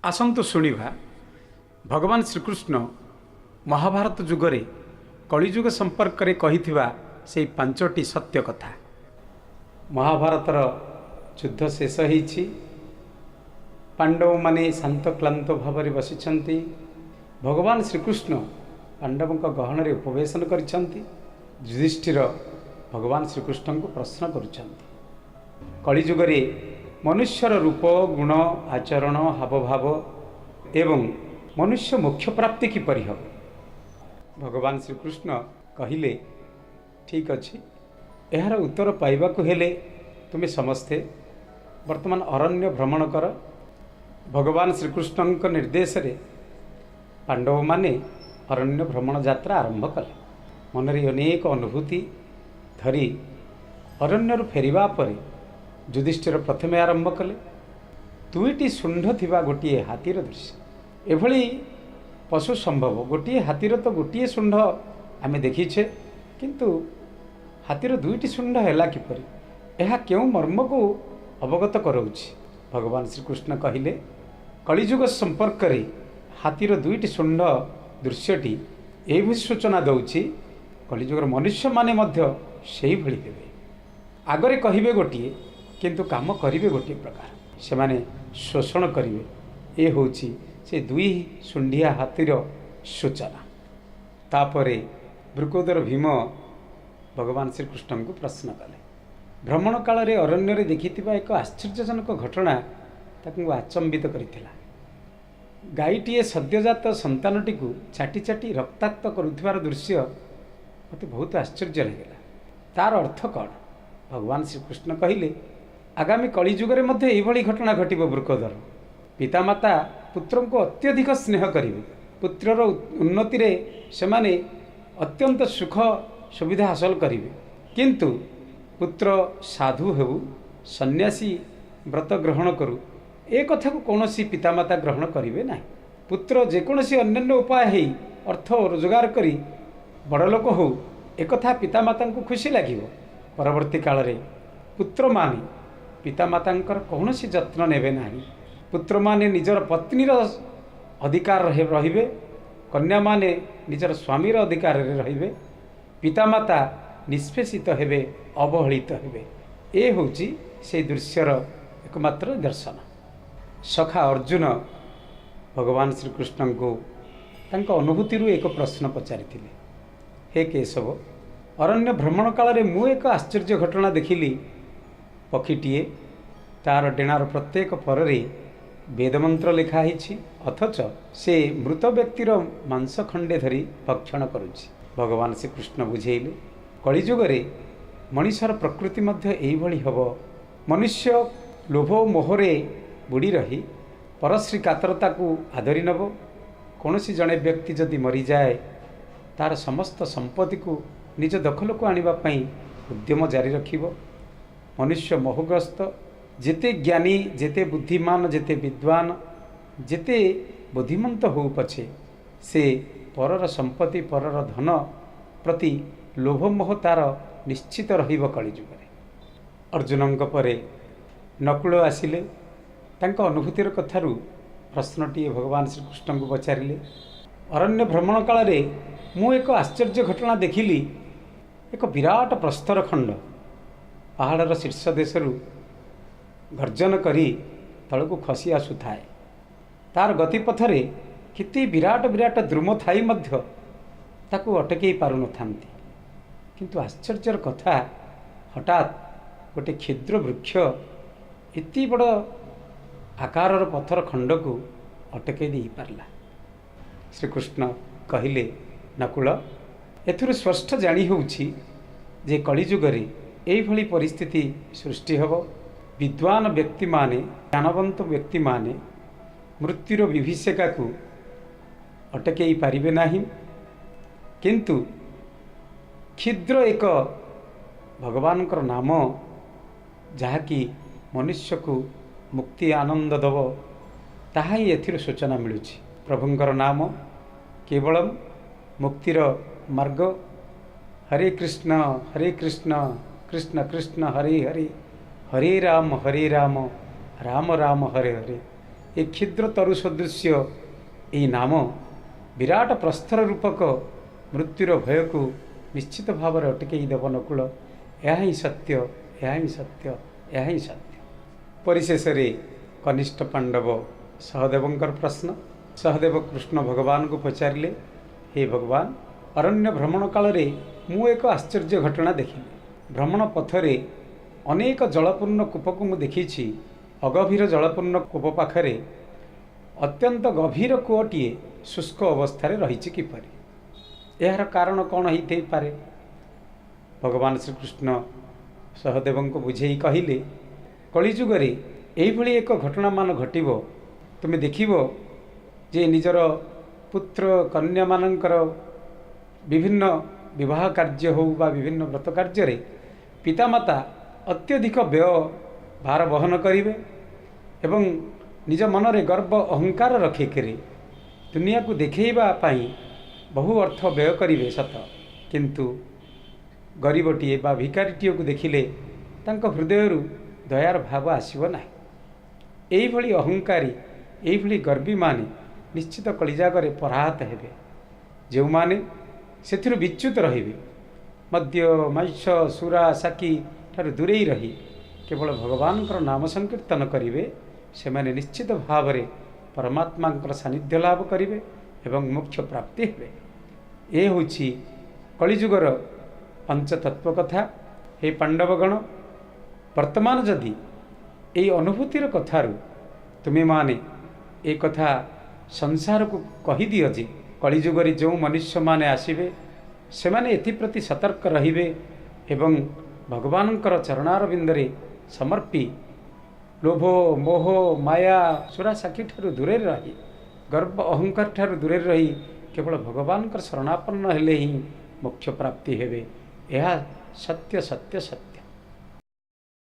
आसंतु शुणा भगवान श्रीकृष्ण महाभारत जुगरे कलिजुग संपर्क में कही से पांचटी सत्य कथा। महाभारतर युद्ध शेष होईछि। पांडव माने शांत क्लांत भाव बसिछन्ति। भगवान श्रीकृष्ण पांडवों गहन में उपवेशन करिछन्ति। युधिष्ठिर भगवान श्रीकृष्ण को प्रश्न करुछन्ति, कलिजुगरे मनुष्यर रूप गुण आचरण हावभाव एवं मनुष्य मोक्ष प्राप्ति किपरि हम। भगवान श्रीकृष्ण कहिले, ठीक अच्छे, यार उत्तर पाइबाकु हेले तुमे समस्ते वर्तमान अरण्य भ्रमण कर। भगवान श्रीकृष्ण निर्देश रे पांडव माने अरण्य भ्रमण यात्रा आरंभ कले। मनरे अनेक अनुभूति धरी अरण्य फेरिबा परे युधिष्ठिर प्रथमे आरंभ कले दुईटी शुंढ थिबा गोटे हाथीर दृश्य। एभली पशु संभव गोटे हाथीर तो गोटे शुंढ आमे देखीछे, किंतु हाथीर दुईटी शुंढ हैला किपरि, एहा केउ मर्म को अवगत कराउछि। भगवान श्रीकृष्ण कहिले, कलिजुग संपर्क रे हाथीर दुईटी शुंढ दृश्यटी एभली सूचना दउछि कलिजुगर मनुष्य माने मध्य सेही भली हेबे। आगरे कहिबे गोटिए किंतु काम करिवे गोटे प्रकार, से माने शोषण करिवे। ए होछि से दुई शुंढिया हाथीर सूचना। तापरे वृकोदर भीम भगवान श्रीकृष्ण को प्रश्न कले। भ्रमण काल रे अरण्य रे देखिथिबा एक आश्चर्यजनक घटना ताकू आचंबित करिथिला। गाईटीए सद्यजात संतानटी को चाटी चाटी रक्ताक्त करुथिबार दृश्य मते बहुत आश्चर्य लागला। तार अर्थ कौन? भगवान श्रीकृष्ण कहिले, आगामी कलिजुगरे मध्य एभली घटना घटिब। वृकोदर पितामाता पुत्र को अत्यधिक स्नेह करिवे। पुत्रर उन्नति रे सेमाने अत्यंत सुख सुविधा हासिल करिवे, किंतु पुत्र साधु हेउ सन्यासी व्रत ग्रहण करू ए कथा को कौनसी पितामाता ग्रहण करिवे नाही। पुत्र जेकोसी अन्य उपाय है अर्थ रोजगार करी बड़ लोक हो एक पितामाता को खुशी लगिव। परवर्ती काल रे पुत्र माने पितामातांकर कौनसी जत्न नेबे नाही। पुत्र माने निजर पत्नीर अधिकार रहिबे, कन्या माने निजर स्वामीर अधिकार रे रहिबे, पितामाता निष्पेषित हेबे, अवहेलित हेबे। ए होची से दृश्यर एकमात्र दर्शन। सखा अर्जुन भगवान श्रीकृष्ण को तांको अनुभूति एक प्रश्न पचारिथिले, हे केशव, अरण्य भ्रमण काल रे मु एक आश्चर्य घटना देखिली। पक्षीटीए तार डेणार प्रत्येक फरे वेदमंत्र लिखाही, अथच से मृत व्यक्तिर मांस खंडे धरी भक्षण करुछि। भगवान श्रीकृष्ण बुझेइले, कलिजुगरे मनुष्यर प्रकृति मध्य एइभଳି हब। मनुष्य लोभ मोहरे बुड़ी रही परश्री कातरता को आदरी नब। कौनसी जड़े व्यक्ति जदि मरी जाए तार समस्त संपत्ति को निज दखल को आनिबा पई उद्यम जारी रखिब। मनुष्य मोहग्रस्त जेते ज्ञानी जेते बुद्धिमान जेते विद्वान जेते बुद्धिमंत हो पछे से परर संपत्ति परर धन प्रति लोभ मोह तार निश्चित रहिब कलिजुगरे। अर्जुनंक परे नकुल आसिले। तांको अनुभूतिर कथारू प्रश्नटी भगवान श्रीकृष्ण को पचारिले, अरण्य भ्रमण काल रे मु एक आश्चर्य घटना देखिली। एक विराट प्रस्तर खंड पहाड़र शीर्ष देशरू गर्जन करी तलू खसी आसुथाए। तार गतिपथरे केते विराट विराट द्रुम थाई मध्य ताकू अटकई पारु नथांती। किंतु आश्चर्यर कथा, हठात गोटे क्षुद्र वृक्ष एति बड़ आकारर पथर खंड को अटकई दे पारला। श्रीकृष्ण कहिले, नकुल, एथुरु स्पष्ट जानी होउछि जे कलिजुगरे एइभଳି परिस्थिति सृष्टि हब। विद्वान व्यक्ति माने ज्ञानवंत व्यक्ति माने मृत्युर विभीषिका को अटकई पारिबे नाही, किंतु क्षुद्र एक भगवानकर नाम जहाँकि मनुष्य को मुक्ति आनंद दब, ताहा ही एथिर सूचना मिलुछि। प्रभुंकर नाम केवलम मुक्तिर मार्ग। हरे कृष्ण कृष्ण कृष्ण हरे हरे, हरे राम राम राम हरे हरे। ए क्षुद्र तरु सदृश्य यही नाम विराट प्रस्तर रूपक मृत्युर भय को निश्चित भाव में अटकई देव नकुल। यह ही सत्य, यह ही सत्य, यह ही सत्य। परिशेष कनिष्ठ पांडव सहदेवंकर प्रश्न। सहदेव कृष्ण भगवान को पचारे, हे भगवान, अरण्य भ्रमण काल रे मु एक आश्चर्य घटना देखिली। भ्रमण पथरे अनेक जलपूर्ण कूप को मु देखी। अगभीर जलपूर्ण कूप पाखरे अत्यंत गभीर कूपटीए शुष्क अवस्था रही किपरि। यार कारण कौन होई पारे? भगवान श्रीकृष्ण सहदेव को बुझे कहले, कलिजुगे यही एक घटना मान घटव। तुम देखिब जे निजर पुत्र कन्या मानकर विभिन्न विवाह कार्य हो बा विभिन्न व्रत कार्य पितामाता अत्यधिक व्यय भार बहन करेंगे एवं निज मन में गर्व अहंकार रखिकरी दुनिया को देखा बहु अर्थ व्यय करेंगे सत, किंतु गरीबटीए बा भिकारीटीए को देखिले तांको हृदय दयार भाव आसब ना। यही अहंकारी यही गर्वी माने निश्चित कलिजागरे पराहत हेबे। जो माने से विच्युत रहिबे, मद्य मांस सुरा साकी ठारू दूरे रही केवल भगवान नाम संकीर्तन करेंगे, से माने निश्चित भाव में परमात्मा सानिध्य लाभ करेंगे एवं मोक्ष प्राप्ति हेबे। ये हूँ कलिजुगर पंचतत्व कथा। हे पांडवगण, वर्तमान जदि यही अनुभूतिर कथारू तुम्हें माने ए कथा संसार को कहीदि जे कलिजुगरी जो मनुष्य माने आसिबे से माने एथिप्रति सतर्क रहिबे एवं भगवानंकर चरणारविंदरे समर्पी लोभ मोह माया सुरा साखी ठारू दूरे रही गर्व अहंकार ठारू दूरे रही केवल भगवानकर शरणापन्न हेले ही मोक्ष प्राप्ति हेबे। यह सत्य सत्य सत्य।